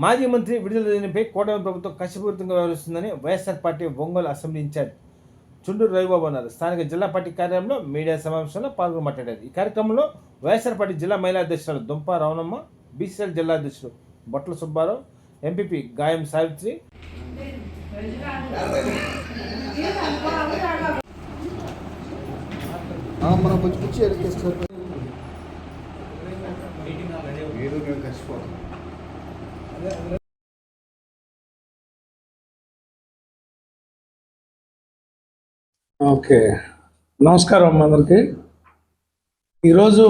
మాజీ మంత్రి విడుదల రజనీపై కూటమి ప్రభుత్వం కక్షపూరితంగా వ్యవహరిస్తుందని YSR party Ongole assembly incharge Chunduru Ravibabu అన్నారు. స్థానిక జిల్లా పార్టీ కార్యాలయంలో మీడియా సమావేశంలో పాల్గొని మాట్లాడారు. ఈ కార్యక్రమంలో వైఎస్ఆర్ పార్టీ జిల్లా మహిళా అధ్యక్షురాలు దుంప రవణమ్మ, బీసీఎల్ జిల్లా అధ్యక్షుడు బొట్ల సుబ్బారావు, ఎంపీపీ గాయం సావిత్రి, ఓకే, నమస్కారం అందరికి. ఈరోజు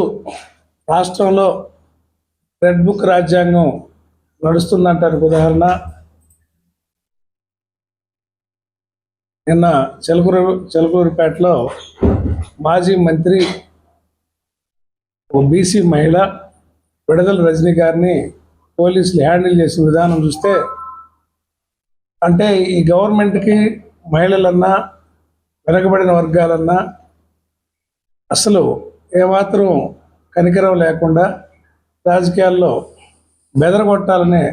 రాష్ట్రంలో రెడ్ బుక్ రాజ్యాంగం నడుస్తుందంటానికి ఉదాహరణ నిన్న చెలకూరిపేటలో మాజీ మంత్రి ఓ బీసీ మహిళ విడుదల రజనీ గారిని పోలీసులు హ్యాండిల్ చేసిన విధానం చూస్తే, అంటే ఈ గవర్నమెంట్కి మహిళలన్నా వెనకబడిన వర్గాలన్నా అసలు ఏమాత్రం కనికరం లేకుండా రాజకీయాల్లో బెదరగొట్టాలనే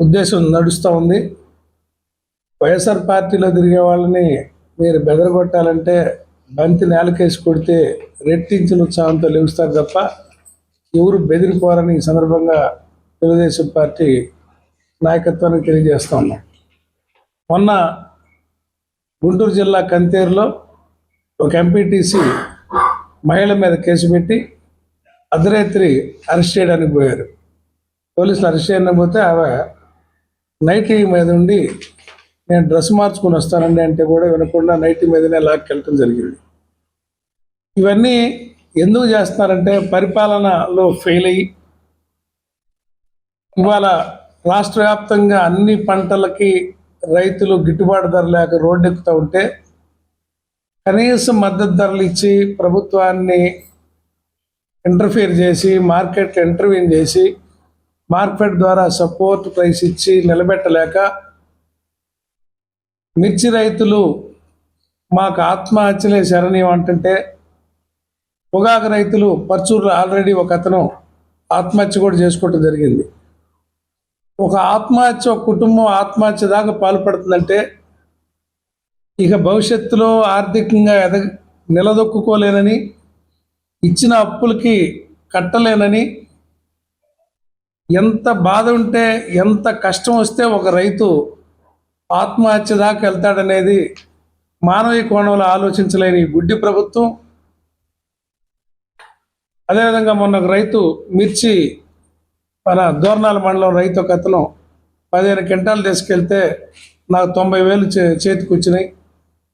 ఉద్దేశం నడుస్తూ ఉంది. వైఎస్ఆర్ పార్టీలో తిరిగే వాళ్ళని మీరు బెదరగొట్టాలంటే బంతి నేలకేసి కొడితే రెట్టించిన ఉత్సాహంతో లేవుస్తారు తప్ప ఎవరు బెదిరిపోరని ఈ సందర్భంగా తెలుగుదేశం పార్టీ నాయకత్వానికి తెలియజేస్తా ఉన్నాం. మొన్న గుంటూరు జిల్లా కంతేరులో ఒక ఎంపీటీసీ మహిళ మీద కేసు పెట్టి అర్ధరాత్రి అరెస్ట్ చేయడానికి పోయారు. పోలీసులు అరెస్ట్ చేయడానికి పోతే ఆమె నైటీ మీద ఉండి నేను డ్రెస్ మార్చుకొని వస్తానండి అంటే కూడా వినకుండా నైటీ మీదనే లాక్కెళ్ళటం జరిగింది. ఇవన్నీ ఎందుకు చేస్తున్నారంటే పరిపాలనలో ఫెయిల్ అయ్యి ఇవాళ రాష్ట్ర వ్యాప్తంగా అన్ని పంటలకి రైతులు గిట్టుబాటు ధర లేక రోడ్డు ఎక్కుతూ ఉంటే కనీసం మద్దతు ధరలు ఇచ్చి ప్రభుత్వాన్ని ఇంటర్ఫియర్ చేసి మార్కెట్ ఇంటర్వ్యూన్ చేసి మార్కెట్ ద్వారా సపోర్ట్ ప్రైస్ ఇచ్చి నిలబెట్టలేక మిర్చి రైతులు మాకు ఆత్మహత్యలే శరణీయం అంటుంటే, పొగాకు రైతులు పర్చూరులో ఆల్రెడీ ఒక అతను ఆత్మహత్య కూడా చేసుకోవటం జరిగింది. ఒక ఆత్మహత్య, ఒక కుటుంబం ఆత్మహత్య దాకా పాల్పడుతుందంటే ఇక భవిష్యత్తులో ఆర్థికంగా నిలదొక్కుకోలేనని, ఇచ్చిన అప్పులకి కట్టలేనని, ఎంత బాధ ఉంటే ఎంత కష్టం వస్తే ఒక రైతు ఆత్మహత్య దాకా వెళ్తాడనేది మానవీయ కోణంలో ఆలోచించలేని గుడ్డి ప్రభుత్వం. అదేవిధంగా మొన్న ఒక రైతు మిర్చి మన దోర్నాల మండలం రైతు ఒక అతను 15 క్వింటాలు తీసుకెళ్తే నాకు 90,000 చేతికి వచ్చినాయి.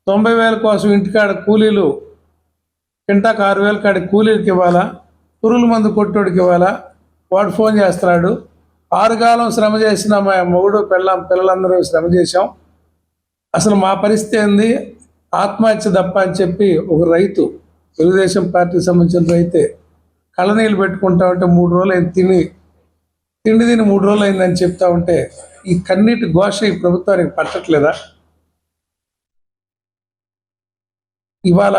90,000 కోసం ఇంటికాడ కూలీలు కింటాకు 6,000 కాడికి కూలీలకి ఇవ్వాలా, పురుగుల మందు కొట్టోడికి ఇవ్వాలా. వాడు ఫోన్ చేస్తున్నాడు, 6 కాలం శ్రమ చేసిన మా మొగుడు పిల్లలందరూ శ్రమ చేశాం, అసలు మా పరిస్థితి ఏంది, ఆత్మహత్య తప్ప అని చెప్పి ఒక రైతు, తెలుగుదేశం పార్టీకి సంబంధించిన రైతే కళ్ళనీళ్ళు పెట్టుకుంటా ఉంటే 3 రోజులు అయింది తిండి 3 రోజులు అయిందని చెప్తా ఉంటే ఈ కన్నీటి ఘోష ఈ ప్రభుత్వానికి పట్టట్లేదా? ఇవాళ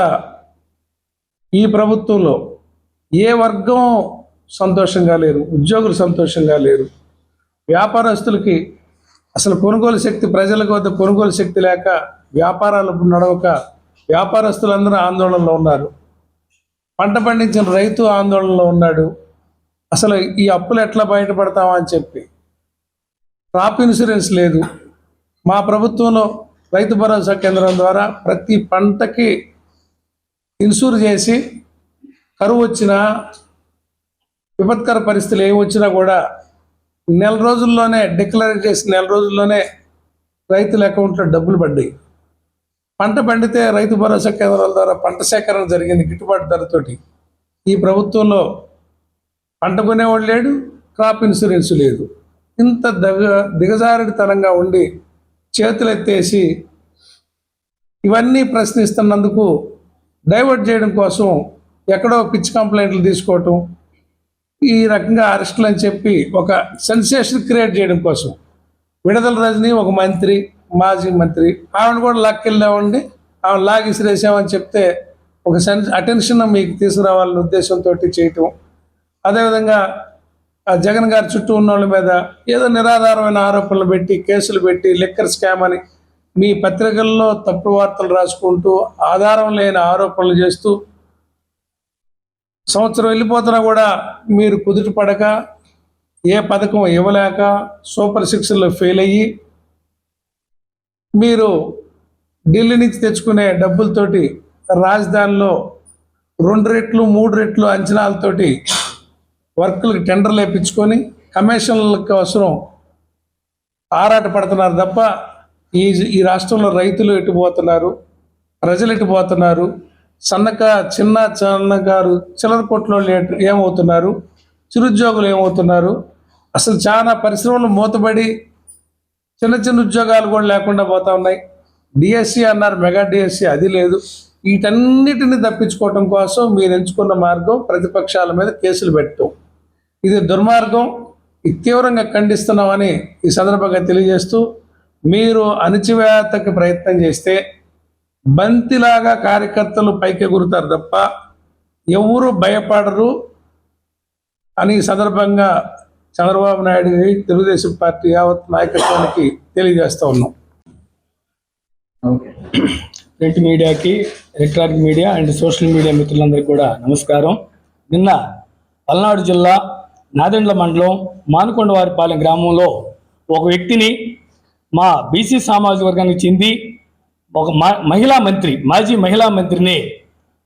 ఈ ప్రభుత్వంలో ఏ వర్గం సంతోషంగా లేరు, ఉద్యోగులు సంతోషంగా లేరు, వ్యాపారస్తులకి అసలు కొనుగోలు శక్తి, ప్రజలకు వద్ద కొనుగోలు శక్తి లేక వ్యాపారాలు నడవక వ్యాపారస్తులందరూ ఆందోళనలో ఉన్నారు. పంట పండించిన రైతు ఆందోళనలో ఉన్నాడు. అసలు ఈ అప్పులు ఎట్లా బయటపడతామా అని చెప్పి క్రాప్ ఇన్సూరెన్స్ లేదు. మా ప్రభుత్వంలో రైతు భరోసా కేంద్రం ద్వారా ప్రతి పంటకి ఇన్సూర్ చేసి కరువు వచ్చినా విపత్కర పరిస్థితులు ఏమి వచ్చినా కూడా నెల రోజుల్లోనే డిక్లేర్ చేసి నెల రోజుల్లోనే రైతుల అకౌంట్లో డబ్బులు పడ్డాయి. పంట పండితే రైతు భరోసా కేంద్రాల ద్వారా పంట సేకరణ జరిగింది గిట్టుబాటు ధరతోటి. ఈ ప్రభుత్వంలో పంట కొనేవాడు లేడు, క్రాప్ ఇన్సూరెన్స్ లేదు. ఇంత దిగజారుడితనంగా ఉండి చేతులు ఎత్తేసి ఇవన్నీ ప్రశ్నిస్తున్నందుకు డైవర్ట్ చేయడం కోసం ఎక్కడో పిచ్చి కంప్లైంట్లు తీసుకోవటం, ఈ రకంగా అరెస్టులు అని చెప్పి ఒక సెన్సేషన్ క్రియేట్ చేయడం కోసం విడుదల రజనీ ఒక మంత్రి, మాజీ మంత్రి, ఆవిడ కూడా లాక్కెళ్ళామండి, ఆవిడ లాగి ఇసిరేసామని చెప్తే ఒక అటెన్షన్ మీకు తీసుకురావాలనే ఉద్దేశంతో చేయటం. అదేవిధంగా ఆ జగన్ గారి చుట్టూ ఉన్న వాళ్ళ మీద ఏదో నిరాధారమైన ఆరోపణలు పెట్టి కేసులు పెట్టి లిక్కర్ స్కామ్ అని మీ పత్రికల్లో తప్పుడు వార్తలు రాసుకుంటూ ఆధారం లేని ఆరోపణలు చేస్తూ సంవత్సరం వెళ్ళిపోతున్నా కూడా మీరు కుదుట పడక ఏ పథకం ఇవ్వలేక సూపర్ సిక్స్లో ఫెయిల్ అయ్యి మీరు ఢిల్లీ నుంచి తెచ్చుకునే డబ్బులతోటి రాజధానిలో 2 రెట్లు 3 రెట్లు అంచనాలతోటి వర్కులకు టెండర్లు వేయించుకొని కమిషన్ల కోసం ఆరాట పడుతున్నారు తప్ప ఈ రాష్ట్రంలో రైతులు ఎటుపోతున్నారు, ప్రజలు ఎటుపోతున్నారు, చిన్నకారు చిల్లర కొట్లోళ్ళు ఏమవుతున్నారు, చిరుద్యోగులు ఏమవుతున్నారు, అసలు చాలా పరిశ్రమలు మూతపడి చిన్న ఉద్యోగాలు కూడా లేకుండా పోతా ఉన్నాయి. డిఎస్సి అన్నారు, మెగా డిఎస్సి అది లేదు. వీటన్నిటిని తప్పించుకోవటం కోసం మీరు ఎంచుకున్న మార్గం ప్రతిపక్షాల మీద కేసులు పెట్టడం. ఇది దుర్మార్గం. ఇది తీవ్రంగా ఖండిస్తున్నామని ఈ సందర్భంగా తెలియజేస్తూ, మీరు అణచివేతకి ప్రయత్నం చేస్తే బంతిలాగా కార్యకర్తలు పైకెగురుతారు తప్ప ఎవరు భయపడరు అని ఈ సందర్భంగా చంద్రబాబు నాయుడు తెలుగుదేశం పార్టీ యావత్ నాయకత్వానికి తెలియజేస్తూ ఉన్నాం. ప్రింట్ మీడియాకి, electronic media and social media మిత్రులందరికీ కూడా నమస్కారం. నిన్న పల్నాడు జిల్లా నాదెండ్ల మండలం మానుకొండవారిపాలెం గ్రామంలో ఒక వ్యక్తిని మా బీసీ సామాజిక వర్గానికి చెంది ఒక మాజీ మహిళా మంత్రిని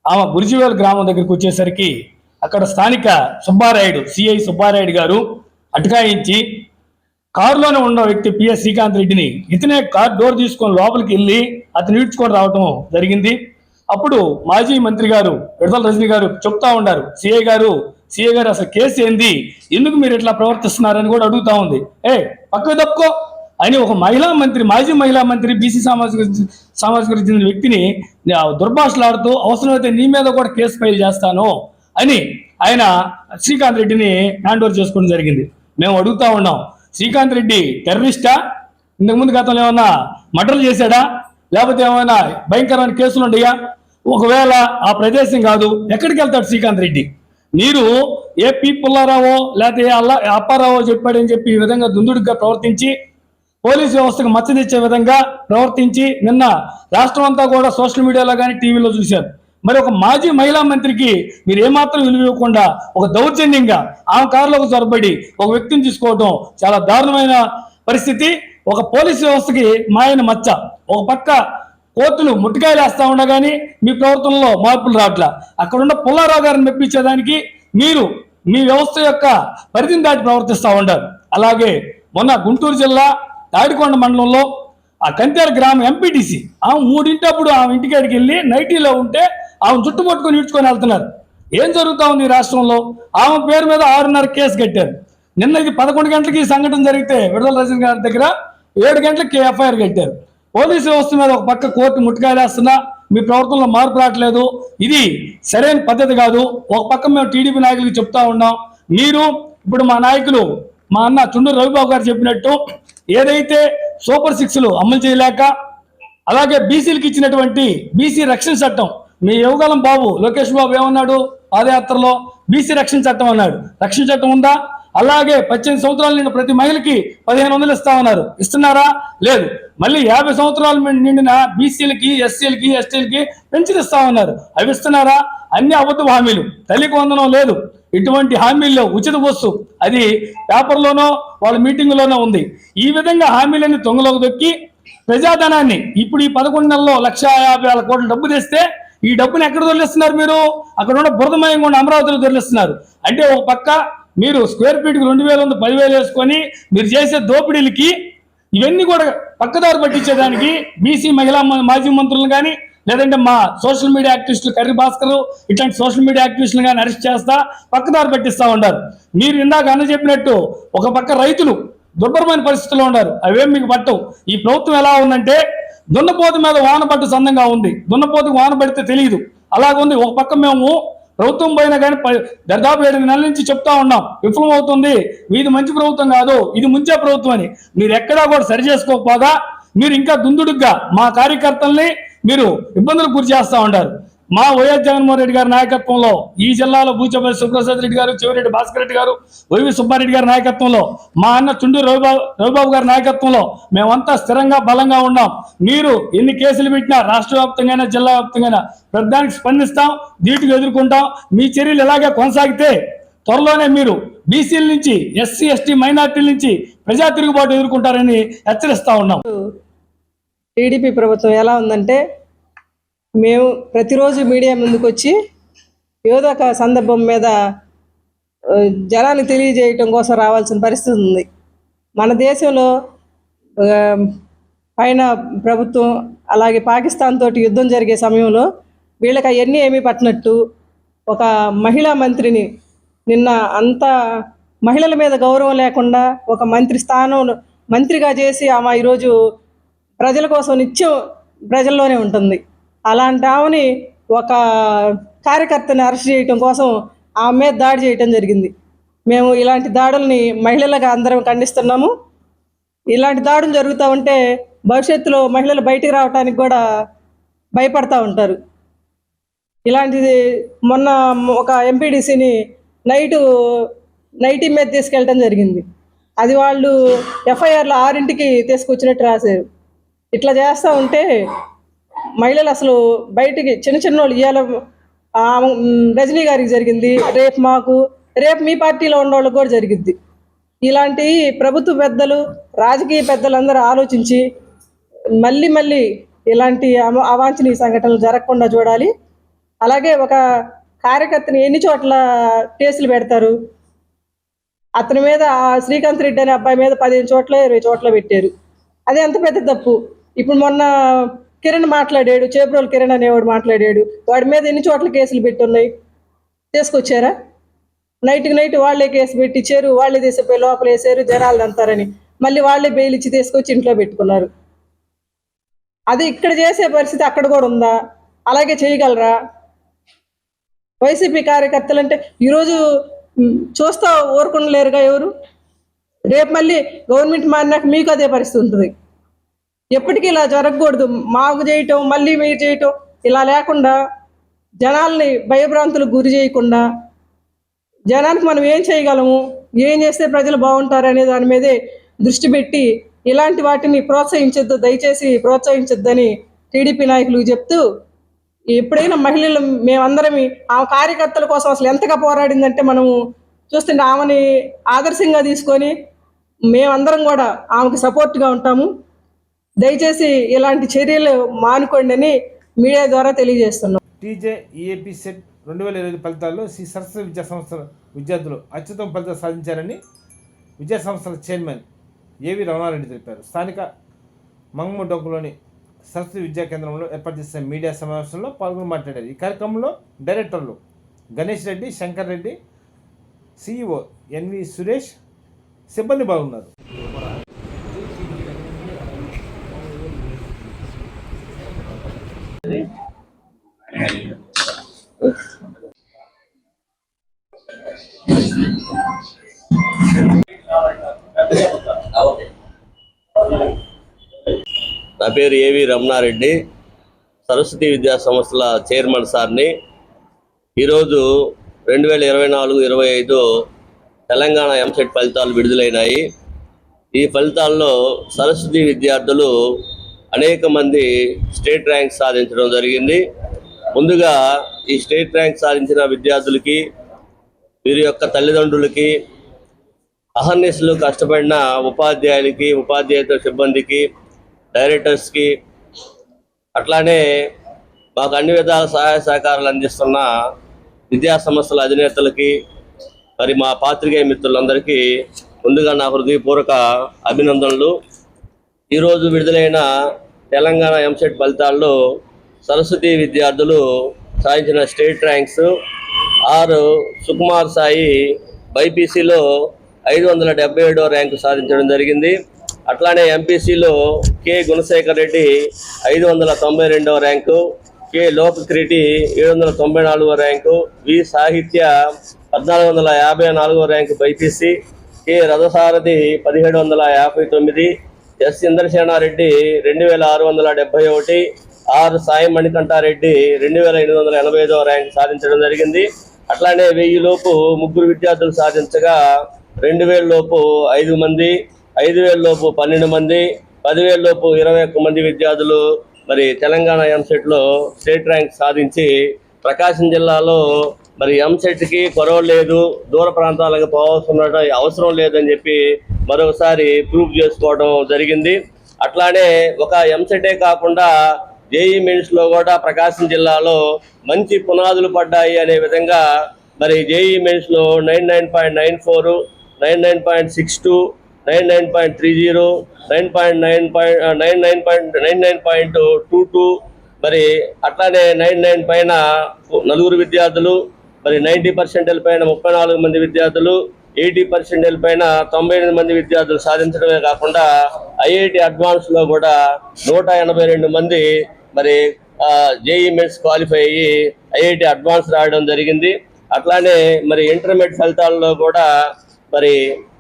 ఆమె గురిజివేల గ్రామం దగ్గరికి వచ్చేసరికి అక్కడ స్థానిక సిఐ సుబ్బారాయుడు గారు అటకాయించి కారులోనే ఉన్న వ్యక్తి పిఎస్ శ్రీకాంత్ రెడ్డిని ఇతనే కార్ డోర్ తీసుకొని లోపలికి వెళ్ళి అతను ఈడ్చుకొని రావటం జరిగింది. అప్పుడు మాజీ మంత్రి గారు విడదల రజనీ గారు చెప్తా ఉన్నారు, సిఐ గారు అసలు కేసు ఏంది, ఎందుకు మీరు ఇట్లా ప్రవర్తిస్తున్నారని కూడా అడుగుతా ఉంది. పక్కకు తప్పుకో అని ఒక మాజీ మహిళా మంత్రి బీసీ సామాజిక చెందిన వ్యక్తిని దుర్భాషలాడుతూ అవసరమైతే నీ మీద కూడా కేసు ఫైల్ చేస్తాను అని ఆయన శ్రీకాంత్ రెడ్డిని హ్యాండ్ ఓవర్ చేసుకోవడం జరిగింది. మేము అడుగుతా ఉన్నాం, శ్రీకాంత్ రెడ్డి టెర్రరిస్టా? ఇంతకుముందు గతంలో ఏమన్నా మర్డర్లు చేశాడా? లేకపోతే ఏమైనా భయంకరమైన కేసులు ఉన్నాయా? ఒకవేళ ఆ ప్రదేశం కాదు, ఎక్కడికి వెళ్తాడు శ్రీకాంత్ రెడ్డి? మీరు ఏపీ పుల్లారావో లేకపోతే అప్పారావో చెప్పాడని చెప్పి ఈ విధంగా దుందుడుగా ప్రవర్తించి పోలీసు వ్యవస్థకు మచ్చ తెచ్చే విధంగా ప్రవర్తించి నిన్న రాష్ట్రం అంతా కూడా సోషల్ మీడియాలో కానీ టీవీలో చూశారు. మరి ఒక మాజీ మహిళా మంత్రికి మీరు ఏమాత్రం విలువ ఇవ్వకుండా ఒక దౌర్జన్యంగా ఆమె కారులోకి చొరబడి ఒక వ్యక్తిని తీసుకోవడం చాలా దారుణమైన పరిస్థితి. ఒక పోలీసు వ్యవస్థకి మాయన మచ్చ. ఒక పక్క కోర్టులు ముట్టికాయలు వేస్తా ఉండగాని మీ ప్రవర్తనలో మార్పులు రావట్లా. అక్కడున్న పుల్లారావు గారిని మెప్పించేదానికి మీరు మీ వ్యవస్థ యొక్క పరిధిని దాటి ప్రవర్తిస్తూ ఉంటారు. అలాగే మొన్న గుంటూరు జిల్లా తాడికొండ మండలంలో ఆ కంతేర గ్రామం ఎంపీటీసీ ఆమె 3 ఆమె ఇంటికాడికి వెళ్ళి నైటీలో ఉంటే ఆమె చుట్టుముట్టుకొని ఈడ్చుకొని వెళ్తున్నారు. ఏం జరుగుతూ ఉంది ఈ రాష్ట్రంలో? ఆమె పేరు మీద 6:30 కేసు కట్టారు. నిన్న ఇది 11 గంటలకి ఈ సంఘటన జరిగితే విడదల రజనీ గారి దగ్గర 7 గంటలకి ఎఫ్ఐఆర్ కట్టారు. పోలీసు వ్యవస్థ మీద ఒక పక్క కోర్టు ముట్టుకాయలేస్తున్నా మీ ప్రవర్తనలో మార్పు రావట్లేదు. ఇది సరైన పద్ధతి కాదు. ఒక పక్క మేము టీడీపీ నాయకులకి చెప్తా ఉన్నాం, మీరు ఇప్పుడు మా నాయకులు మా అన్న చుండూరు రవిబాబు గారు చెప్పినట్టు ఏదైతే సూపర్ 6లు అమలు చేయలేక అలాగే బీసీలకు ఇచ్చినటువంటి బీసీ రక్షణ చట్టం మీ యువగలం బాబు లోకేష్ బాబు ఏమన్నాడు పాదయాత్రలో? బీసీ రక్షణ చట్టం అన్నాడు. రక్షణ చట్టం ఉందా? అలాగే 18 సంవత్సరాలు నిండిన ప్రతి మహిళకి 1500 ఇస్తామన్నారు. ఇస్తున్నారా? లేదు. మళ్ళీ 50 సంవత్సరాలు నిండిన బీసీలకి ఎస్సీలకి ఎస్టీలకి పెన్షన్ ఇస్తామన్నారు. అవి ఇస్తున్నారా? అన్ని అబద్ధ హామీలు. తల్లికి వందనం లేదు. ఇటువంటి హామీల్లో ఉచిత బస్సు అది పేపర్లోనో వాళ్ళ మీటింగులోనో ఉంది. ఈ విధంగా హామీలన్నీ తొంగలోకి దొక్కి ప్రజాధనాన్ని ఇప్పుడు ఈ 11 నెలల్లో 1,50,000 కోట్ల డబ్బు తెస్తే ఈ డబ్బుని ఎక్కడ దొరికిస్తున్నారు? మీరు అక్కడ ఉన్న బురదమయంగా ఉన్న అమరావతిలో దొరికిస్తున్నారు. అంటే ఒక పక్క మీరు స్క్వేర్ ఫీట్కి 2,000 ఉంది 10,000 వేసుకొని మీరు చేసే దోపిడీలకి ఇవన్నీ కూడా పక్కదారి పట్టించేదానికి బీసీ మాజీ మంత్రులను కానీ లేదంటే మా సోషల్ మీడియా యాక్టివిస్టులు కర్రీ భాస్కర్ ఇట్లాంటి సోషల్ మీడియా యాక్టివిస్టులు కానీ అరెస్ట్ చేస్తా పక్కదారి పట్టిస్తూ ఉంటారు. మీరు ఇందాక అన్న చెప్పినట్టు ఒక పక్క రైతులు దుర్భరమైన పరిస్థితుల్లో ఉన్నారు. అవేం మీకు పట్టవు. ఈ ప్రభుత్వం ఎలా ఉందంటే దున్నపోతు మీద వాన పట్టు సందంగా ఉంది. దున్నపోతుకు వాన పడితే తెలియదు, అలాగుంది. ఒక పక్క మేము ప్రభుత్వం పైన కానీ దాదాపు 7 నెలల నుంచి చెప్తా ఉన్నాం, విఫలం అవుతుంది, ఇది మంచి ప్రభుత్వం కాదు, ఇది ముంచే ప్రభుత్వం అని. మీరు ఎక్కడా కూడా సరి చేసుకోకపోగా మీరు ఇంకా దుందుడుగ్గా మా కార్యకర్తల్ని మీరు ఇబ్బందులకు గురి చేస్తూ ఉంటారు. మా వైఎస్ జగన్మోహన్ రెడ్డి గారి నాయకత్వంలో ఈ జిల్లాలో బూచపల్లి సుప్రసాద్ రెడ్డి గారు, చెవిరెడ్డి భాస్కర్ రెడ్డి గారు, వైవి సుబ్బారెడ్డి గారి నాయకత్వంలో, మా అన్న చుండూరు రవిబాబు గారి నాయకత్వంలో మేమంతా స్థిరంగా బలంగా ఉన్నాం. మీరు ఎన్ని కేసులు పెట్టినా రాష్ట్ర వ్యాప్తంగా జిల్లా వ్యాప్తంగా ప్రధానికి స్పందిస్తాం, ధీటుగా ఎదుర్కొంటాం. మీ చర్యలు ఇలాగే కొనసాగితే త్వరలోనే మీరు బీసీల నుంచి, ఎస్సీ ఎస్టీ మైనార్టీల నుంచి ప్రజా తిరుగుబాటు ఎదుర్కొంటారని హెచ్చరిస్తా ఉన్నాం. టీడీపీ ప్రభుత్వం ఎలా ఉందంటే, మేము ప్రతిరోజు మీడియా ముందుకు వచ్చి ఏదో ఒక సందర్భం మీద జనానికి తెలియజేయటం కోసం రావాల్సిన పరిస్థితి ఉంది. మన దేశంలో పైన ప్రభుత్వం అలాగే పాకిస్తాన్ తోటి యుద్ధం జరిగే సమయంలో వీళ్ళకి అవన్నీ ఏమీ పట్టినట్టు ఒక మహిళా మంత్రిని నిన్న అంత మహిళల మీద గౌరవం లేకుండా ఒక మంత్రి స్థానంలో మంత్రిగా చేసి ఆమె ఈరోజు ప్రజల కోసం నిత్యం ప్రజల్లోనే ఉంటుంది. అలాంటి ఆమెని ఒక కార్యకర్తని అరెస్ట్ చేయటం కోసం ఆమె మీద దాడి చేయటం జరిగింది. మేము ఇలాంటి దాడుల్ని మహిళలుగా అందరం ఖండిస్తున్నాము. ఇలాంటి దాడులు జరుగుతూ ఉంటే భవిష్యత్తులో మహిళలు బయటికి రావడానికి కూడా భయపడతా ఉంటారు. ఇలాంటిది మొన్న ఒక ఎంపీడీసీని నైటీ మీద తీసుకెళ్ళటం జరిగింది. అది వాళ్ళు ఎఫ్ఐఆర్లో 6ంటికి తీసుకొచ్చినట్టు రాశారు. ఇట్లా చేస్తూ ఉంటే మహిళలు అసలు బయటికి చిన్న వాళ్ళు ఇవాళ రజనీ గారికి జరిగింది, రేపు మీ పార్టీలో ఉన్న వాళ్ళకి కూడా జరిగిద్ది. ఇలాంటి ప్రభుత్వ పెద్దలు, రాజకీయ పెద్దలందరూ ఆలోచించి మళ్ళీ ఇలాంటి అవాంఛనీయ సంఘటనలు జరగకుండా చూడాలి. అలాగే ఒక కార్యకర్తని ఎన్ని చోట్ల కేసులు పెడతారు? అతని మీద శ్రీకాంత్ రెడ్డి అనే అబ్బాయి మీద 15 చోట్ల 20 చోట్ల పెట్టారు. అదే ఎంత పెద్ద తప్పు. ఇప్పుడు మొన్న కిరణ్ మాట్లాడాడు, చేబ్రోలు కిరణ్ అనేవాడు మాట్లాడాడు, వాడి మీద ఎన్ని చోట్ల కేసులు పెట్టున్నాయి? తీసుకొచ్చారా? నైట్ వాళ్ళే కేసు పెట్టించారు, వాళ్ళే తీసిపోయి లోపల వేసారు, జనాలు అంతారని మళ్ళీ వాళ్ళే బెయిల్ ఇచ్చి తీసుకొచ్చి ఇంట్లో పెట్టుకున్నారు. అది ఇక్కడ చేసే పరిస్థితి అక్కడ కూడా ఉందా? అలాగే చేయగలరా? వైసీపీ కార్యకర్తలు అంటే ఈరోజు చూస్తా ఊరుకుండలేరుగా ఎవరు? రేపు మళ్ళీ గవర్నమెంట్ మారినాక మీకు అదే పరిస్థితి ఉంటుంది. ఎప్పటికీ ఇలా జరగకూడదు. మాకు చేయటం మళ్ళీ మీరు చేయటం ఇలా లేకుండా జనాల్ని భయభ్రాంతులకు గురి చేయకుండా జనానికి మనం ఏం చేయగలము, ఏం చేస్తే ప్రజలు బాగుంటారు అనే దాని మీదే దృష్టి పెట్టి ఇలాంటి వాటిని ప్రోత్సహించొద్దు, దయచేసి ప్రోత్సహించొద్దని టీడీపీ నాయకులకు చెప్తూ, ఎప్పుడైనా మహిళలు మేమందరం ఆమె కార్యకర్తల కోసం అసలు ఎంతగా పోరాడిందంటే మనము చూస్తుంటే ఆమెని ఆదర్శంగా తీసుకొని మేమందరం కూడా ఆమెకు సపోర్ట్గా ఉంటాము. దయచేసి ఇలాంటి చర్యలు మానుకోండి అని మీడియా ద్వారా తెలియజేస్తున్నాం. టీజే ఈఏపీ సెట్ 2020 ఫలితాల్లో శ్రీ సరస్వతి విద్యా సంస్థల విద్యార్థులు అత్యుత్తమ ఫలితాలు సాధించారని విద్యా సంస్థల చైర్మన్ ఏవి రమణారెడ్డి తెలిపారు. స్థానిక మంగమడొంకులోని సరస్వతి విద్యా కేంద్రంలో ఏర్పాటు చేసిన మీడియా సమావేశంలో పాల్గొని మాట్లాడారు. ఈ కార్యక్రమంలో డైరెక్టర్లు గణేష్ రెడ్డి, శంకర్ రెడ్డి, సిఇఓ ఎన్వి సురేష్ సిబ్బంది బాగున్నారు. నా పేరు ఏవి రమణారెడ్డి, సరస్వతి విద్యా సంస్థల చైర్మన్ సార్ని. ఈరోజు 2024-25 తెలంగాణ ఎంసెట్ ఫలితాలు విడుదలైనాయి. ఈ ఫలితాల్లో సరస్వతి విద్యార్థులు అనేక మంది స్టేట్ ర్యాంక్ సాధించడం జరిగింది. ముందుగా ఈ స్టేట్ ర్యాంక్ సాధించిన విద్యార్థులకి, వీరి యొక్క తల్లిదండ్రులకి, అహర్నిశలు కష్టపడిన ఉపాధ్యాయులకి, ఉపాధ్యాయుల సిబ్బందికి, డైరెక్టర్స్కి, అట్లానే మాకు అన్ని విధాల సహాయ సహకారాలు అందిస్తున్న విద్యా సంస్థల అధినేతలకి, మరి మా పాత్రికేయ మిత్రులందరికీ ముందుగా నా హృదయపూర్వక అభినందనలు. ఈరోజు విడుదలైన తెలంగాణ ఎంసెట్ ఫలితాల్లో సరస్వతి విద్యార్థులు సాధించిన state ranks: R Sukumar Sai బైపీసీలో 577వ ర్యాంకు సాధించడం జరిగింది. అట్లానే ఎంపీసీలో కె గుణశేఖర్ రెడ్డి 592వ ర్యాంకు, కె లోకక్రీటి 794వ ర్యాంకు, వి సాహిత్య 1454వ rank BiPC, K Rathasarathi 1759, S Indrasenareddy 2671, R Sai Manikantareddy 2885వ ర్యాంక్ సాధించడం జరిగింది. అట్లానే 1000 లోపు 3 విద్యార్థులు సాధించగా 2000 లోపు 5 మంది, 5000 లోపు 12 మంది, 10,000 లోపు 21 మంది విద్యార్థులు మరి తెలంగాణ ఎంసెట్లో స్టేట్ ర్యాంక్ సాధించి ప్రకాశం జిల్లాలో మరి ఎంసెట్కి కొరవ లేదు, దూర ప్రాంతాలకు పోవాల్సిన అవసరం లేదని చెప్పి మరొకసారి ప్రూవ్ చేసుకోవడం జరిగింది. అట్లానే ఒక ఎంసెటే కాకుండా జేఈ మెయిన్స్లో కూడా ప్రకాశం జిల్లాలో మంచి పునాదులు పడ్డాయి అనే విధంగా మరి జేఈ మెయిన్స్లో 99.94, 99.62, 99.30, 99.22 మరి అట్లానే 99 పైన 4 విద్యార్థులు, మరి 90% పైన 34 మంది విద్యార్థులు, 80% పైన 98 మంది విద్యార్థులు సాధించడమే కాకుండా ఐఐటి అడ్వాన్స్లో కూడా 182 మంది మరి జేఈ మెయిన్స్ క్వాలిఫై అయ్యి ఐఐటి అడ్వాన్స్ రాయడం జరిగింది. అట్లానే మరి ఇంటర్మీడియట్ ఫలితాల్లో కూడా మరి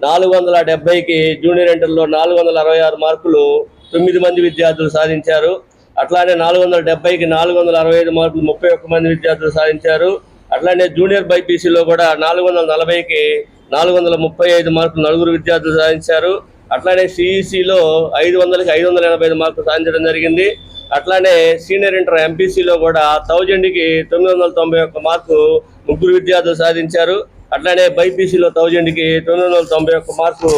470కి జూనియర్ ఇంటర్లో 466 మార్కులు 9 మంది విద్యార్థులు సాధించారు. అట్లానే 470కి 465 మార్కులు 31 మంది విద్యార్థులు సాధించారు. అట్లానే జూనియర్ బైపీసీలో కూడా 440కి 435 మార్కులు 9 విద్యార్థులు సాధించారు. అట్లానే సిఈసిలో 500కి 585 మార్కులు సాధించడం జరిగింది. అట్లానే సీనియర్ ఇంటర్ ఎంపీసీలో కూడా 1000కి 991 మార్కు 3 విద్యార్థులు సాధించారు. అట్లానే బైపీసీలో 1000కి 991 మార్కు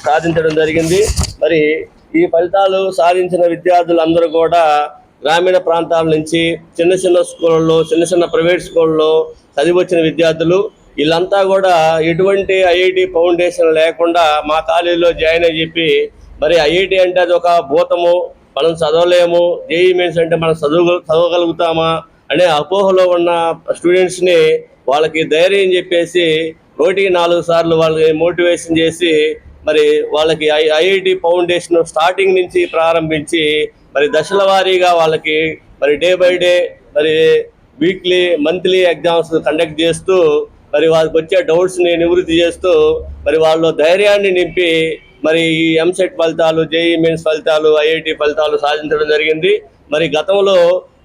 సాధించడం జరిగింది. మరి ఈ ఫలితాలు సాధించిన విద్యార్థులందరూ కూడా గ్రామీణ ప్రాంతాల నుంచి చిన్న చిన్న స్కూళ్ళల్లో, చిన్న చిన్న ప్రైవేట్ స్కూళ్ళలో చదివి వచ్చిన విద్యార్థులు. వీళ్ళంతా కూడా ఎటువంటి ఐఐటి ఫౌండేషన్ లేకుండా మా కాలేజీలో జాయిన్ అయ్యి చెప్పి మరి ఐఐటి అంటే అది ఒక భూతము, మనం చదవలేము, జేఈ మెయిన్స్ అంటే మనం చదవగలుగుతామా అనే అపోహలో ఉన్న స్టూడెంట్స్ని వాళ్ళకి ధైర్యం చెప్పేసి 1కి 4 సార్లు వాళ్ళకి మోటివేషన్ చేసి మరి వాళ్ళకి ఐఐటి ఫౌండేషన్ స్టార్టింగ్ నుంచి ప్రారంభించి మరి దశల వారీగా వాళ్ళకి మరి డే బై డే మరి వీక్లీ మంత్లీ ఎగ్జామ్స్ కండక్ట్ చేస్తూ మరి వాళ్ళకి వచ్చే డౌట్స్ని నివృత్తి చేస్తూ మరి వాళ్ళు ధైర్యాన్ని నింపి మరి ఈ ఎంసెట్ ఫలితాలు, జేఈ మెయిన్స్ ఫలితాలు, ఐఐటి ఫలితాలు సాధించడం జరిగింది. మరి గతంలో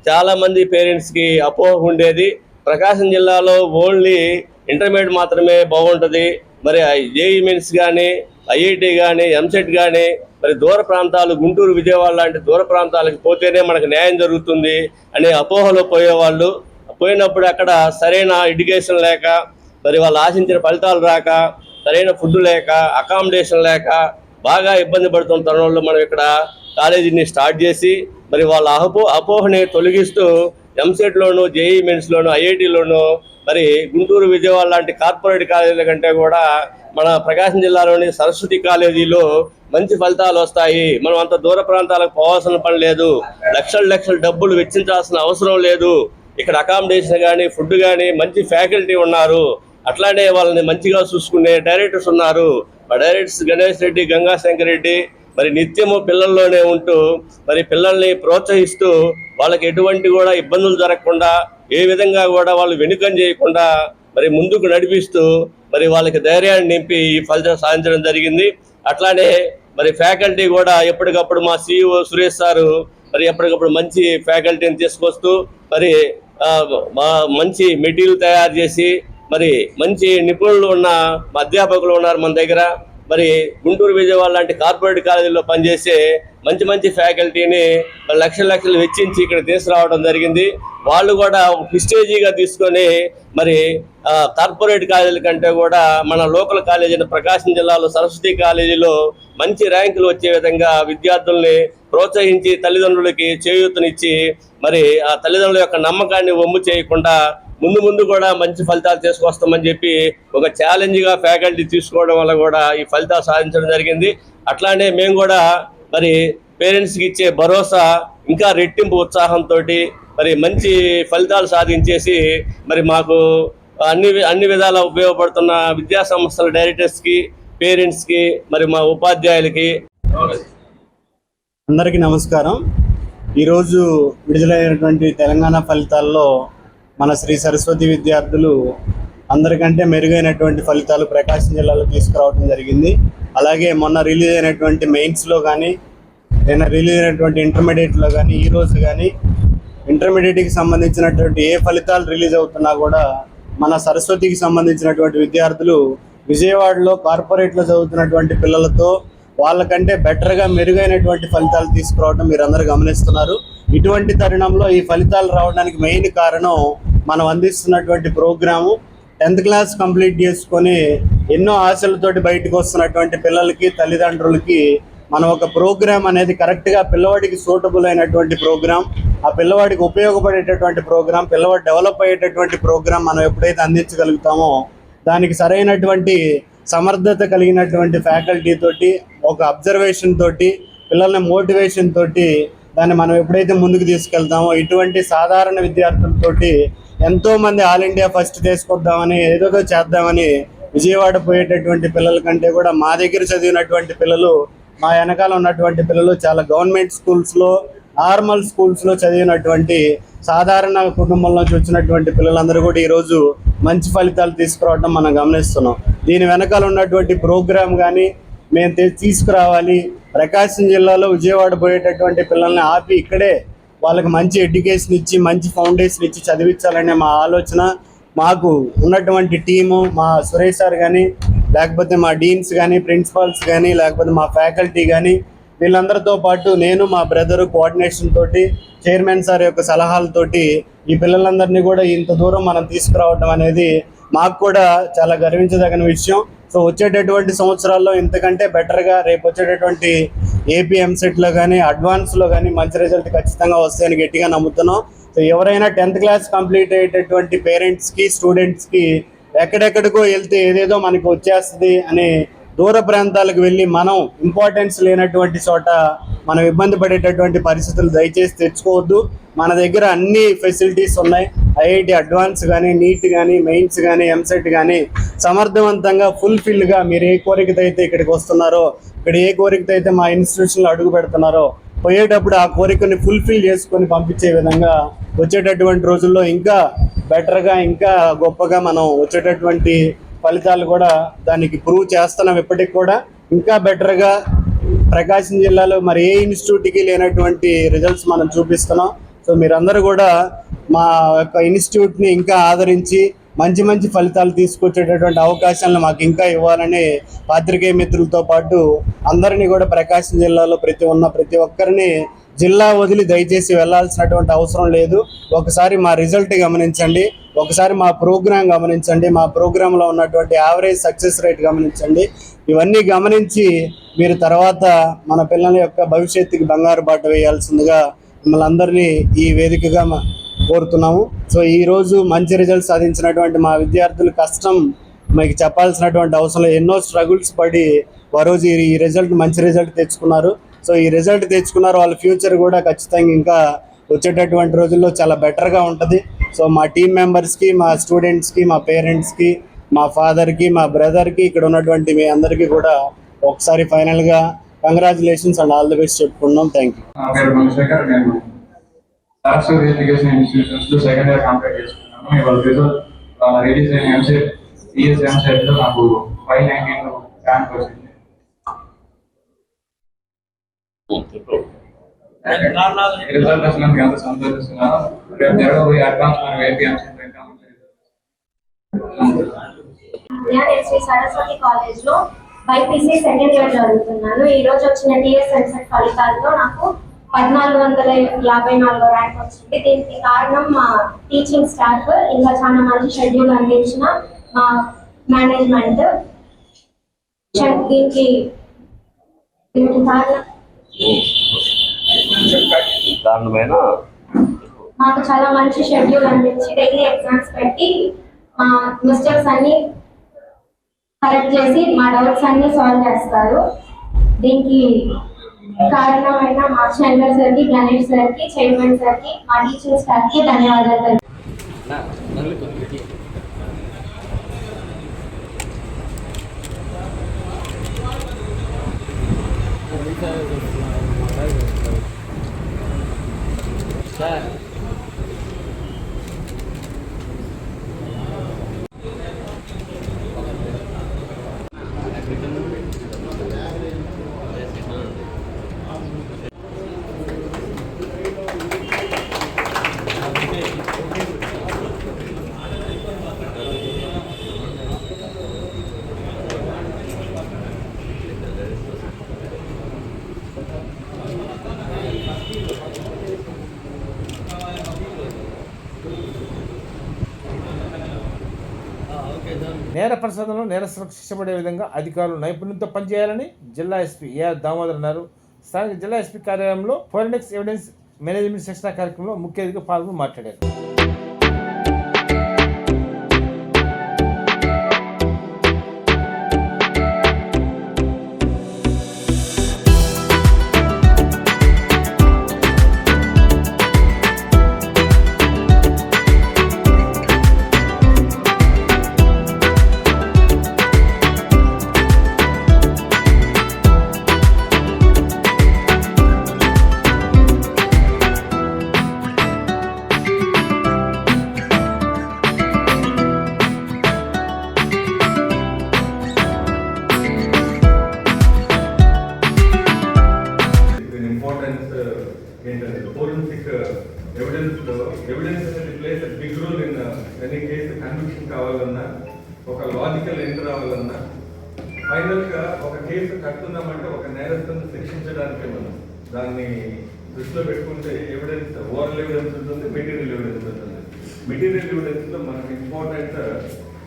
చాలామంది పేరెంట్స్కి అపోహ ఉండేది, ప్రకాశం జిల్లాలో ఓన్లీ ఇంటర్మీడియట్ మాత్రమే బాగుంటుంది, మరి జేఈ మెయిన్స్ కానీ ఐఐటి కానీ ఎంసెట్ కానీ మరి దూర ప్రాంతాలు గుంటూరు, విజయవాడ లాంటి దూర ప్రాంతాలకు పోతేనే మనకు న్యాయం జరుగుతుంది అనే అపోహలో పోయేవాళ్ళు. పోయినప్పుడు అక్కడ సరైన ఎడ్యుకేషన్ లేక, మరి వాళ్ళు ఆశించిన ఫలితాలు రాక, సరైన ఫుడ్ లేక, అకామిడేషన్ లేక బాగా ఇబ్బంది పడుతున్న తరుణంలో మనం ఇక్కడ కాలేజీని స్టార్ట్ చేసి మరి వాళ్ళ అపోహని తొలగిస్తూ ఎంసెట్లోను, జేఈ మెయిన్స్లోను, ఐఐటీలోను మరి గుంటూరు, విజయవాడ లాంటి కార్పొరేట్ కాలేజీల కంటే కూడా మన ప్రకాశం జిల్లాలోని సరస్వతి కాలేజీలో మంచి ఫలితాలు వస్తాయి. మనం అంత దూర ప్రాంతాలకు పోవాల్సిన పని లేదు, లక్షల డబ్బులు వెచ్చించాల్సిన అవసరం లేదు. ఇక్కడ అకామిడేషన్ కానీ, ఫుడ్ కానీ, మంచి ఫ్యాకల్టీ ఉన్నారు. అట్లానే వాళ్ళని మంచిగా చూసుకునే డైరెక్టర్స్ ఉన్నారు. ఆ డైరెక్టర్స్ గణేష్ రెడ్డి, గంగాశంకర్ రెడ్డి మరి నిత్యము పిల్లల్లోనే ఉంటూ మరి పిల్లల్ని ప్రోత్సహిస్తూ వాళ్ళకి ఎటువంటి కూడా ఇబ్బందులు జరగకుండా, ఏ విధంగా కూడా వాళ్ళు వెనుకం చేయకుండా మరి ముందుకు నడిపిస్తూ మరి వాళ్ళకి ధైర్యాన్ని నింపి ఈ ఫలితం సాధించడం జరిగింది. అట్లానే మరి ఫ్యాకల్టీ కూడా ఎప్పటికప్పుడు మా CEO సురేష్ సారు మరి ఎప్పటికప్పుడు మంచి ఫ్యాకల్టీని తీసుకొస్తూ మరి మంచి మెటీరియల్ తయారు చేసి మరి మంచి నిపుణులు ఉన్న అధ్యాపకులు ఉన్నారు మన దగ్గర. మరి గుంటూరు, విజయవాడ లాంటి కార్పొరేట్ కాలేజీల్లో పనిచేసే మంచి ఫ్యాకల్టీని లక్షలు వెచ్చించి ఇక్కడ తీసుకురావడం జరిగింది. వాళ్ళు కూడా ప్రిస్టేజీగా తీసుకొని మరి కార్పొరేట్ కాలేజీల కంటే కూడా మన లోకల్ కాలేజీ ప్రకాశం జిల్లాలో సరస్వతి కాలేజీలో మంచి ర్యాంకులు వచ్చే విధంగా విద్యార్థుల్ని ప్రోత్సహించి తల్లిదండ్రులకి చేయూతనిచ్చి మరి ఆ తల్లిదండ్రుల యొక్క నమ్మకాన్ని వమ్ము చేయకుండా ముందు కూడా మంచి ఫలితాలు తీసుకొస్తామని చెప్పి ఒక ఛాలెంజ్గా ఫ్యాకల్టీ తీసుకోవడం వల్ల కూడా ఈ ఫలితాలు సాధించడం జరిగింది. అట్లానే మేము కూడా మరి పేరెంట్స్కి ఇచ్చే భరోసా ఇంకా రెట్టింపు ఉత్సాహంతో మరి మంచి ఫలితాలు సాధించేసి మరి మాకు అన్ని విధాలా ఉపయోగపడుతున్న విద్యా సంస్థల డైరెక్టర్స్కి, పేరెంట్స్కి, మరి మా ఉపాధ్యాయులకి అందరికీ నమస్కారం. ఈరోజు విడుదలైనటువంటి తెలంగాణ ఫలితాల్లో మన శ్రీ సరస్వతి విద్యార్థులు అందరికంటే మెరుగైనటువంటి ఫలితాలు ప్రకాశం జిల్లాలో తీసుకురావడం జరిగింది. అలాగే మొన్న రిలీజ్ అయినటువంటి మెయిన్స్లో కానీ, నిన్న రిలీజ్ అయినటువంటి ఇంటర్మీడియట్లో కానీ, ఈరోజు కానీ ఇంటర్మీడియట్కి సంబంధించినటువంటి ఏ ఫలితాలు రిలీజ్ అవుతున్నా కూడా మన సరస్వతికి సంబంధించినటువంటి విద్యార్థులు విజయవాడలో కార్పొరేట్లో చదువుతున్నటువంటి పిల్లలతో వాళ్ళకంటే బెటర్గా మెరుగైనటువంటి ఫలితాలు తీసుకురావడం మీరు అందరూ గమనిస్తున్నారు. ఇటువంటి తరుణంలో ఈ ఫలితాలు రావడానికి మెయిన్ కారణం మనం అందిస్తున్నటువంటి ప్రోగ్రాము. 10th క్లాస్ కంప్లీట్ చేసుకొని ఎన్నో ఆశలతోటి బయటకు వస్తున్నటువంటి పిల్లలకి, తల్లిదండ్రులకి మనం ఒక ప్రోగ్రామ్ అనేది కరెక్ట్గా పిల్లవాడికి సూటబుల్ అయినటువంటి ప్రోగ్రామ్, ఆ పిల్లవాడికి ఉపయోగపడేటటువంటి ప్రోగ్రామ్, పిల్లవాడు డెవలప్ అయ్యేటటువంటి ప్రోగ్రామ్ మనం ఎప్పుడైతే అందించగలుగుతామో దానికి సరైనటువంటి సమర్థత కలిగినటువంటి ఫ్యాకల్టీ తోటి, ఒక అబ్జర్వేషన్ తోటి, పిల్లల్ని మోటివేషన్ తోటి దాన్ని మనం ఎప్పుడైతే ముందుకు తీసుకెళ్తామో ఇటువంటి సాధారణ విద్యార్థులతోటి ఎంతోమంది ఆల్ ఇండియా ఫస్ట్ తీసుకొద్దామని ఏదో చేద్దామని విజయవాడ పోయేటటువంటి పిల్లల కంటే కూడా మా దగ్గర చదివినటువంటి పిల్లలు, మా వెనకాల ఉన్నటువంటి పిల్లలు చాలా గవర్నమెంట్ స్కూల్స్లో, నార్మల్ స్కూల్స్లో చదివినటువంటి సాధారణ కుటుంబం నుంచి వచ్చినటువంటి పిల్లలందరూ కూడా ఈరోజు మంచి ఫలితాలు తీసుకురావడం మనం గమనిస్తున్నాం. దీని వెనకాల ఉన్నటువంటి ప్రోగ్రామ్ కానీ మేము తీసుకురావాలి, ప్రకాశం జిల్లాలో విజయవాడ పోయేటటువంటి పిల్లల్ని ఆపి ఇక్కడే వాళ్ళకి మంచి ఎడ్యుకేషన్ ఇచ్చి, మంచి ఫౌండేషన్ ఇచ్చి చదివించాలనే మా ఆలోచన. మాకు ఉన్నటువంటి టీము, మా సురేష్ సార్ కానీ, లేకపోతే మా డీన్స్ కానీ, ప్రిన్సిపాల్స్ కానీ, లేకపోతే మా ఫ్యాకల్టీ కానీ, వీళ్ళందరితో పాటు నేను, మా బ్రదరు కోఆర్డినేషన్ తోటి, చైర్మన్ సార్ యొక్క సలహాలతోటి ఈ పిల్లలందరినీ కూడా ఇంత దూరం మనం తీసుకురావడం అనేది మాకు కూడా చాలా గర్వించదగిన విషయం. సో వచ్చేటటువంటి సంవత్సరాల్లో ఇంతకంటే బెటర్గా రేపు వచ్చేటటువంటి ఏపీ ఎంసెట్లో కానీ, అడ్వాన్స్లో కానీ మంచి రిజల్ట్ ఖచ్చితంగా వస్తాయని గట్టిగా నమ్ముతున్నాం. సో ఎవరైనా 10th క్లాస్ కంప్లీట్ అయ్యేటటువంటి పేరెంట్స్కి, స్టూడెంట్స్కి ఎక్కడెక్కడికో వెళ్తే ఏదేదో మనకి వచ్చేస్తుంది అని దూర ప్రాంతాలకు వెళ్ళి మనం ఇంపార్టెన్స్ లేనటువంటి చోట మనం ఇబ్బంది పడేటటువంటి పరిస్థితులు దయచేసి తెచ్చుకోవద్దు. మన దగ్గర అన్ని ఫెసిలిటీస్ ఉన్నాయి. ఐఐటి అడ్వాన్స్ కానీ, నీట్ కానీ, మెయిన్స్ కానీ, ఎంసెట్ కానీ సమర్థవంతంగా ఫుల్ఫిల్గా మీరు ఏ కోరికతో అయితే ఇక్కడికి వస్తున్నారో, ఇక్కడ ఏ కోరికతో అయితే మా ఇన్స్టిట్యూషన్లో అడుగు పెడుతున్నారో పోయేటప్పుడు ఆ కోరికని ఫుల్ఫిల్ చేసుకొని పంపించే విధంగా వచ్చేటటువంటి రోజుల్లో ఇంకా బెటర్గా, ఇంకా గొప్పగా మనం వచ్చేటటువంటి ఫలితాలు కూడా దానికి ప్రూవ్ చేస్తున్నాం. ఇప్పటికి కూడా ఇంకా బెటర్గా ప్రకాశం జిల్లాలో మరి ఏ ఇన్స్టిట్యూట్కి లేనటువంటి రిజల్ట్స్ మనం చూపిస్తున్నాం. సో మీరందరూ కూడా మా యొక్క ఇన్స్టిట్యూట్ని ఇంకా ఆదరించి మంచి మంచి ఫలితాలు తీసుకొచ్చేటటువంటి అవకాశాలను మాకు ఇంకా ఇవ్వాలని పాత్రికేయ మిత్రులతో పాటు అందరినీ కూడా ప్రకాశం జిల్లాలో ప్రతి ఒక్కరిని జిల్లా వదిలి దయచేసి వెళ్లాల్సినటువంటి అవసరం లేదు. ఒకసారి మా రిజల్ట్ గమనించండి, ఒకసారి మా ప్రోగ్రాం గమనించండి, మా ప్రోగ్రాంలో ఉన్నటువంటి యావరేజ్ సక్సెస్ రేట్ గమనించండి. ఇవన్నీ గమనించి మీరు తర్వాత మన పిల్లల యొక్క భవిష్యత్తుకి బంగారు బాట వేయాల్సిందిగా మిమ్మల్ని అందరినీ ఈ వేదికగా కోరుతున్నాము. సో ఈరోజు మంచి రిజల్ట్ సాధించినటువంటి మా విద్యార్థుల కష్టం మీకు చెప్పాల్సినటువంటి అవసరం, ఎన్నో స్ట్రగుల్స్ పడి రోజు ఈ రిజల్ట్, మంచి రిజల్ట్ తెచ్చుకున్నారు. సో ఈ రిజల్ట్ తెచ్చుకున్నారు, వాళ్ళ ఫ్యూచర్ కూడా ఖచ్చితంగా ఇంకా వచ్చేటటువంటి రోజుల్లో చాలా బెటర్గా ఉంటుంది. సో మా టీం మెంబర్స్కి, మా స్టూడెంట్స్కి, మా పేరెంట్స్కి, మా ఫాదర్కి, మా బ్రదర్కి, ఇక్కడ ఉన్నటువంటి మీ అందరికీ కూడా ఒకసారి ఫైనల్గా congratulations and all the best చెప్పుకున్నాం. Thank you. నా పేరు గుణశేఖర్. నేను సరస్వతి ఎడ్యుకేషన్ ఇన్స్టిట్యూషన్స్లో సెకండ్ ఇయర్ కంప్లీట్ చేసుకున్నాను. ఇవాళ రిజల్ట్ రిలీజ్ అయిన ఎంసెట్, సిఎస్ ఎంసెట్లో నాకు 590 ర్యాంక్ వచ్చింది. రిజల్ట్ వచ్చినందుకు ఎంత సంతోషిస్తున్నాను. రేపు జరగబోయే అడ్వాన్స్ మరియు ఏపీ ఎంసెట్ ఇంకా మంచి నేను శ్రీ సరస్వతి కాలేజ్లో బైపీసీ సెకండ్ ఇయర్ చదువుతున్నాను. ఈ రోజు వచ్చిన టీఎస్ ఎంసెట్ ఫలితాల్లో నాకు 1454 ర్యాంక్ వచ్చింది. దీనికి కారణం మా టీచింగ్ స్టాఫ్, ఇంకా చాలా మంచి షెడ్యూల్ అందించిన మా మేనేజ్మెంట్. దీనికి కారణమైన మాకు చాలా మంచి షెడ్యూల్ అందించి డైలీ ఎగ్జామ్స్ పెట్టి మా మిస్టేక్స్ అన్ని కరెక్ట్ చేసి మా డౌట్స్ అన్ని సాల్వ్ చేస్తారు. దీనికి కారణమైన మా చంద్ర సార్కి, గణేష్ సార్కి, చైర్మన్ సార్కి, మా టీచింగ్ స్టాఫ్కి ధన్యవాదాలు. నేర పరిశోధనలో నేరస్తులకు శిక్షపడే విధంగా అధికారులు నైపుణ్యంతో పనిచేయాలని జిల్లా ఎస్పీ ఏఆర్ దామోదర్ అన్నారు. స్థానిక జిల్లా ఎస్పీ కార్యాలయంలో ఫోరెన్సిక్ ఎవిడెన్స్ మేనేజ్మెంట్ శిక్షణ కార్యక్రమంలో ముఖ్య అతిథిగా పాల్గొని మాట్లాడారు. ఫోరెన్సిక్ ఎవిడెన్స్ అనేది plays big role in any case. Conviction కావాలన్నా, ఒక లాజికల్ ఎండ్ రావాలన్నా, ఫైనల్ గా ఒక కేసు కట్టున్నామంటే ఒక నేరస్తులను శిక్షించడానికే మనం దాన్ని దృష్టిలో పెట్టుకుంటే ఎవిడెన్స్, ఓరల్ ఎవిడెన్స్ ఉంటుంది, మెటీరియల్ ఎవిడెన్స్ ఉంటుంది. మెటీరియల్ ఎవిడెన్స్ లో మనకు ఇంపార్టెంట్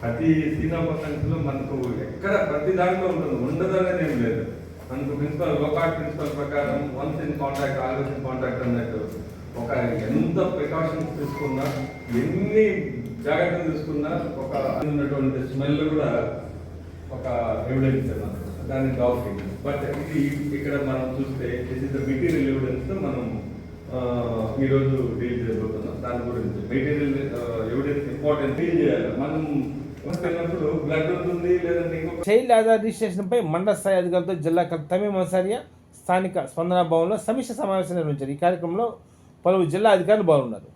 ప్రతి సీన్ ఆఫ్ అఫెన్స్ లో మనకు ఎక్కడ ప్రతి దాంట్లో ఉంటుంది, ఉండదు అనేది ఏం లేదు. మనకు ప్రిన్సిపల్ లోకాట్ ప్రిన్సిపల్ ప్రకారం once in contact always in contact అన్నట్టు ఒక ఎంత ప్రికాషన్స్ తీసుకున్నా, ఎన్ని జాగ్రత్తలు తీసుకున్నా ఒక ఉన్నటువంటి స్మెల్ కూడా ఒక ఎవిడెన్స్ దాన్ని డాక్టింగ్. బట్ ఇది ఇక్కడ మనం చూస్తే this is the material evidence మనం ఈరోజు డీల్ చేయబోతున్నాం. దాని గురించి మెటీరియల్ ఎవిడెన్స్ ఇంపార్టెంట్ డీల్ చేయాలి. మనం బ్లడ్ ఉంటుంది లేదంటే ఇంకొక చైల్డ్ ఆధార్ రిజిస్ట్రేషన్పై మండల స్థాయి అధికారులతో జిల్లా కలెక్టర్ తమీం అన్సారియా స్థానిక స్పందన భవన్లో సమీక్ష సమావేశం నిర్వహించారు. ఈ కార్యక్రమంలో పలువురు జిల్లా అధికారులు పాల్గొన్నారు.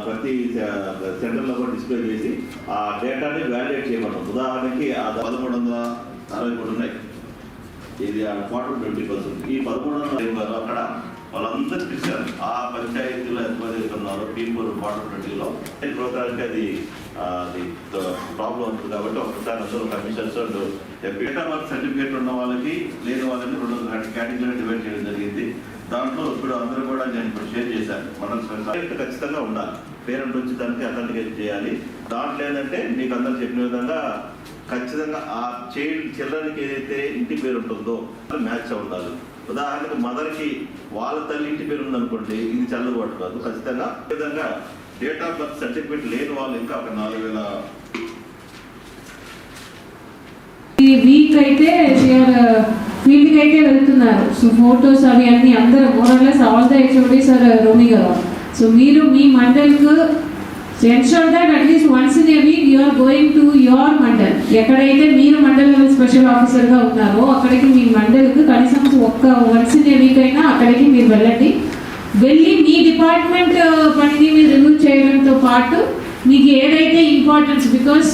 ప్రతి సెంటర్లో కూడా డిస్ప్లే చేసి ఆ డేటాని వ్యాలిడేట్ చేయమన్నాం. ఉదాహరణకి 1363 ఉన్నాయి. ఇది 20%. ఈ 1300 అక్కడ వాళ్ళందరూ ఇచ్చారు. ఆ పంచాయతీలో ఎంతమంది ఉన్నారు పీపూర్ 2020లో ప్రోగ్రామ్కి అది ప్రాబ్లం ఉంటుంది కాబట్టి ఒకసారి అందరూ commissions and data work certificate ఉన్న వాళ్ళకి లేని వాళ్ళని 2 కేటగిరీలో డివైడ్ చేయడం జరిగింది. దాంట్లో ఇప్పుడు అందరూ కూడా నేను ఇప్పుడు షేర్ చేశాను. మనం ఖచ్చితంగా ఉండాలి. పేరెంట్ వచ్చి దానికి అథెంటికేట్ చేయాలి. దాంట్లో ఏంటంటే మీకు అందరూ చెప్పిన విధంగా ఖచ్చితంగా ఆ చిల్డ్రన్కి ఏదైతే ఇంటి పేరు ఉంటుందో మ్యాచ్ ఉండాలి. ఉదాహరణకు మదర్కి వాళ్ళ తల్లి ఇంటి పేరు ఉందనుకోండి, ఇది చల్లబాటు కాదు. ఖచ్చితంగా విధంగా డేట్ ఆఫ్ బర్త్ సర్టిఫికేట్ లేని వాళ్ళు ఇంకా ఒక 4000 ఈ వీక్ అయితే ఫీల్డ్కి అయితే వెళ్తున్నారు. సో ఫోటోస్ అవి అన్నీ అందరూ more or less all the HODs are roaming around. So మీరు మీ మండల్కు ensure that at least once in a week you are going to your mandal. ఎక్కడైతే మీరు మండల్ లెవెల్ స్పెషల్ ఆఫీసర్గా ఉన్నారో అక్కడికి మీ మండల్కు కనీసం వన్స్ ఇన్ ఏ వీక్ అయినా అక్కడికి మీరు వెళ్ళండి. వెళ్ళి మీ డిపార్ట్మెంట్ పనిని మీరు రివ్యూ చేయడంతో పాటు మీకు ఏదైతే importance, because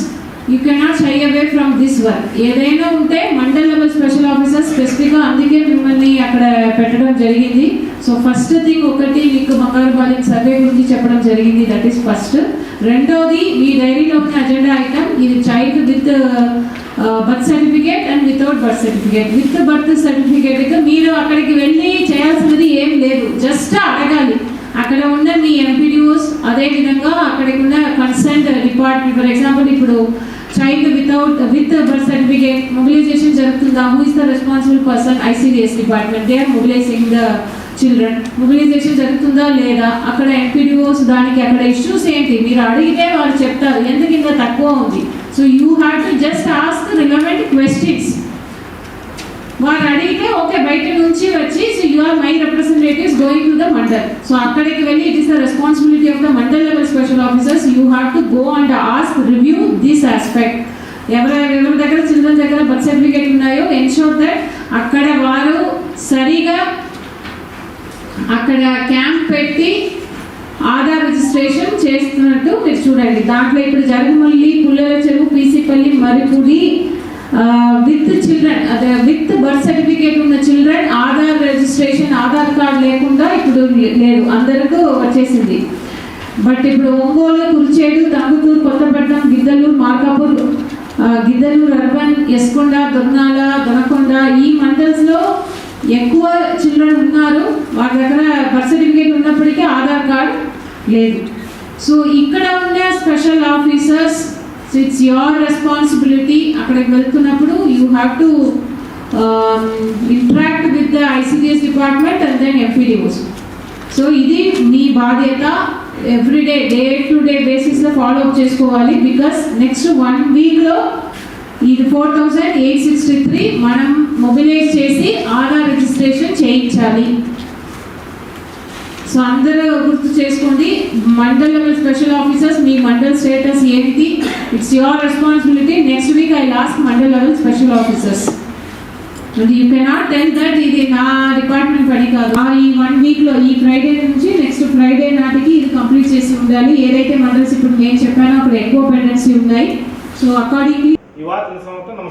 you cannot shy away from this work. ఏదైనా ఉంటే మండల్ లెవెల్ స్పెషల్ ఆఫీసర్ స్పెసిఫిక్గా అందుకే మిమ్మల్ని అక్కడ పెట్టడం జరిగింది. సో ఫస్ట్ థింగ్ ఒకటి మీకు బంగారుపాలెం సర్వే గురించి చెప్పడం జరిగింది. That is first. రెండోది మీ డైరీలో ఉన్న అజెండా ఐటమ్ ఇది child with birth certificate and without birth certificate. With birth certificate మీరు అక్కడికి వెళ్ళి చేయాల్సినది ఏం లేదు, జస్ట్ అడగాలి. అక్కడ ఉన్న మీ ఎంపీడీఓస్, అదేవిధంగా అక్కడికి ఉన్న కన్సర్న్ డిపార్ట్మెంట్. ఫర్ ఎగ్జాంపుల్ ఇప్పుడు child with birth certificate mobilisation జరుగుతుందా, who is the responsible person, ICDS department, they are mobilising the children. Mobilisation జరుగుతుందా లేదా, అక్కడ ఎంపీడీఓస్ దానికి అక్కడ ఇష్యూస్ ఏంటి మీరు అడిగితే వాళ్ళు చెప్తారు ఎందుకు ఇంకా తక్కువ ఉంది. So you have to just ask relevant questions. వారు అడిగితే ఓకే బయట నుంచి వచ్చి so you are my representatives going to the mandal. So అక్కడికి వెళ్ళి it is the responsibility of the mandal level special officers. You have to go and ask review this aspect. ఎవరి దగ్గర children దగ్గర బర్త్ సర్టిఫికేట్ ఉన్నాయో ensure that అక్కడ వారు సరిగా అక్కడ క్యాంప్ పెట్టి ఆధార్ రిజిస్ట్రేషన్ చేస్తున్నట్టు మీరు చూడండి. దాంట్లో ఇప్పుడు జరుగుమల్లి, పుల్లల చెరువు, పీసీపల్లి, మరిపూడి విత్ చిల్డ్రన్, అదే విత్ బర్త్ సర్టిఫికేట్ ఉన్న children Aadhaar registration, Aadhaar card లేకుండా ఇప్పుడు లేదు, అందరికీ వచ్చేసింది. బట్ ఇప్పుడు ఒంగోలు, కురిచేడు, తంగుతూరు, కొత్తపట్నం, గిద్దలూరు, మార్కాపూర్, గిద్దలూరు అర్బన్, యస్కొండ, దొర్నాల, దొనకొండ ఈ మండల్స్లో ఎక్కువ చిల్డ్రన్ ఉన్నారు. వాళ్ళ దగ్గర బర్త్ సర్టిఫికేట్ ఉన్నప్పటికీ ఆధార్ కార్డ్ లేదు. సో ఇక్కడ ఉన్న special officers, it's your responsibility. అక్కడికి వెళ్తున్నప్పుడు you have to interact with the ICDS department and then FEDOs. So ఇది మీ బాధ్యత. ఎవ్రీడే డే టు డే బేసిస్లో ఫాలో అప్ చేసుకోవాలి. బికాస్ నెక్స్ట్ 1 వీక్లో ఇది 4863 మనం మొబిలైజ్ చేసి ఆధార్ రిజిస్ట్రేషన్ చేయించాలి. సో అందరూ గుర్తు చేసుకోండి. మండల్ లెవెల్ స్పెషల్ ఆఫీసర్స్, మీ మండల్ స్టేటస్ ఏంటి, it's your responsibility. Next week I last mandal level special officers. You cannot tell that ఇది నా డిపార్ట్మెంట్ పని కాదు. ఈ 1 వీక్లో ఈ ఫ్రైడే నుంచి నెక్స్ట్ ఫ్రైడే నాటికి ఇది కంప్లీట్ చేసి ఉండాలి. ఏదైతే మండల్స్ ఇప్పుడు నేను చెప్పానో అక్కడ ఎక్కువ పెండెన్సీ ఉన్నాయి. సో అకార్డింగ్లీ ఈ వార్తల సమాప్తం. నమస్కారం.